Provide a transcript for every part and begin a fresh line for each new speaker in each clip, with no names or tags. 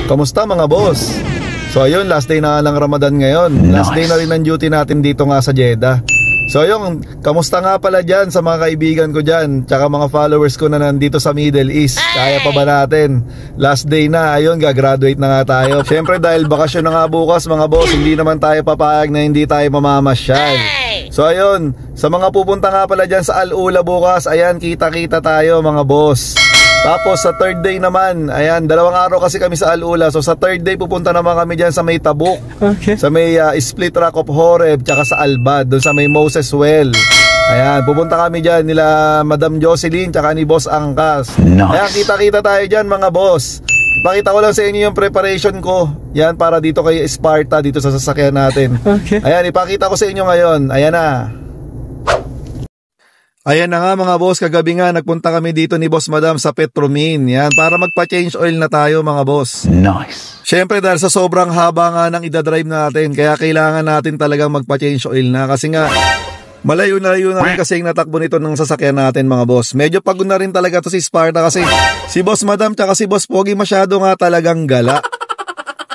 Kamusta mga boss? So ayun, last day na lang Ramadan ngayon. Last day na rin ng duty natin dito nga sa Jeddah. So ayun, kamusta nga pala dyan sa mga kaibigan ko dyan, tsaka mga followers ko na nandito sa Middle East? Kaya pa ba natin? Last day na, ayun, gagraduate na nga tayo. Siyempre dahil bakasyon na nga bukas mga boss, hindi naman tayo papayag na hindi tayo mamamasyal. So ayun, sa mga pupunta nga pala dyan sa Al-Ula bukas, ayan, kita-kita tayo mga boss. Tapos sa third day naman, ayan, 2 araw kasi kami sa Al-Ula. So sa third day pupunta naman kami dyan sa may Tabuk, sa may Split Rock of Horeb, tsaka sa Al-Bad, doon sa may Moses Well. Ayan, pupunta kami dyan nila Madam Jocelyn tsaka ni Boss Angkas. Ayan, kita-kita tayo dyan mga boss. Ipakita ko lang sa inyo yung preparation ko. Yan, para dito kay Sparta, dito sa sasakyan natin. Ayan, ipakita ko sa inyo ngayon. Ayan na. Ayan na nga mga boss, kagabi nga nagpunta kami dito ni Boss Madam sa Petromin. Yan, para magpa-change oil na tayo mga boss. Nice. Syempre dahil sa sobrang haba nga ng idadrive natin, kaya kailangan natin talagang magpa-change oil na. Kasi nga, malayo-layo na rin kasi yung natakbo nito ng sasakyan natin mga boss. Medyo pagod na rin talaga to si Sparta kasi si Boss Madam tsaka si Boss Pogi masyado nga talagang gala.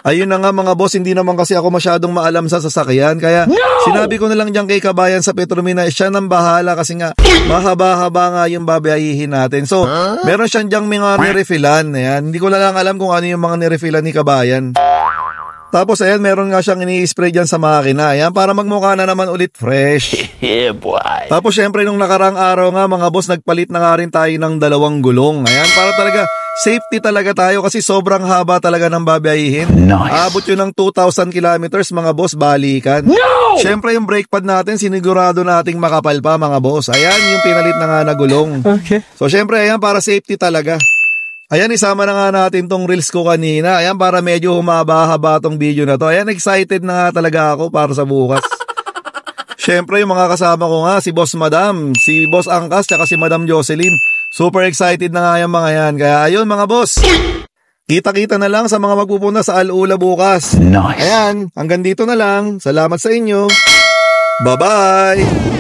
Ayun na nga mga boss, hindi naman kasi ako masyadong maalam sa sasakyan. Kaya sinabi ko na lang dyan kay Kabayan sa Petromin na siya nang bahala kasi nga mahaba-haba nga yung babayahihin natin. So meron siyang dyang mga nirefillan. Ayan, hindi ko na lang alam kung ano yung mga nirefillan ni Kabayan. Tapos ayan, meron nga siyang ini-spray dyan sa makina. Ayan, para magmukha na naman ulit fresh. Yeah, boy. Tapos syempre nung nakarang araw nga mga boss, nagpalit na nga rin tayo ng 2 gulong. Ayan, para talaga safety talaga tayo kasi sobrang haba talaga ng babayihin. Nice. Abot yun ng 2,000 kilometers mga boss, balikan. No! Syempre yung brake pad natin, sinigurado nating makapal pa mga boss. Ayan, yung pinalit na nga na gulong. Okay. So syempre ayan, para safety talaga. Ayan, isama na nga natin tong reels ko kanina. Ayan, para medyo humaba-haba tong video na to. Ayan, excited na nga talaga ako para sa bukas. Syempre, yung mga kasama ko nga, si Boss Madam, si Boss Angkas, tsaka si Madam Jocelyn. Super excited na nga yung mga yan. Kaya ayun mga boss, kita-kita na lang sa mga magpupunta sa Al-Ula bukas. Nice. Ayan, hanggang dito na lang. Salamat sa inyo. Bye-bye!